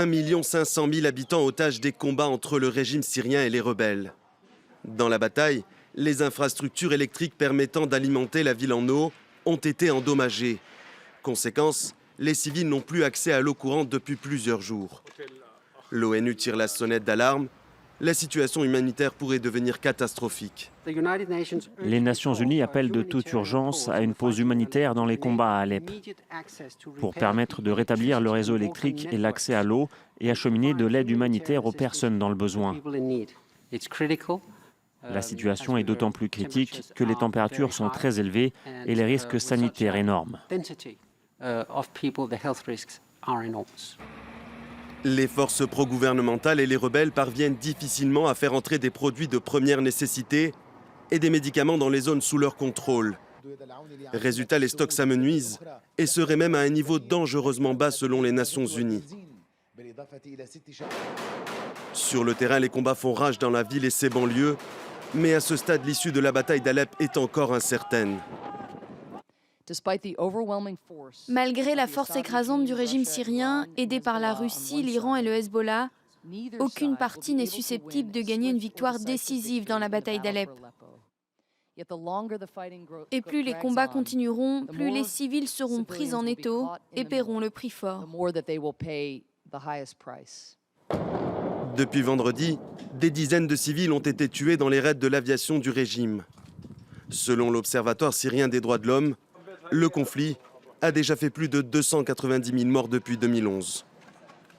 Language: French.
1 500 000 habitants otages des combats entre le régime syrien et les rebelles. Dans la bataille, les infrastructures électriques permettant d'alimenter la ville en eau ont été endommagées. Conséquence, les civils n'ont plus accès à l'eau courante depuis plusieurs jours. L'ONU tire la sonnette d'alarme. La situation humanitaire pourrait devenir catastrophique. Les Nations Unies appellent de toute urgence à une pause humanitaire dans les combats à Alep pour permettre de rétablir le réseau électrique et l'accès à l'eau et acheminer de l'aide humanitaire aux personnes dans le besoin. La situation est d'autant plus critique que les températures sont très élevées et les risques sanitaires énormes. Les forces pro-gouvernementales et les rebelles parviennent difficilement à faire entrer des produits de première nécessité et des médicaments dans les zones sous leur contrôle. Résultat, les stocks s'amenuisent et seraient même à un niveau dangereusement bas selon les Nations Unies. Sur le terrain, les combats font rage dans la ville et ses banlieues, mais à ce stade, l'issue de la bataille d'Alep est encore incertaine. Malgré la force écrasante du régime syrien, aidé par la Russie, l'Iran et le Hezbollah, aucune partie n'est susceptible de gagner une victoire décisive dans la bataille d'Alep. Et plus les combats continueront, plus les civils seront pris en étau et paieront le prix fort. Depuis vendredi, des dizaines de civils ont été tués dans les raids de l'aviation du régime. Selon l'Observatoire syrien des droits de l'homme, le conflit a déjà fait plus de 290 000 morts depuis 2011.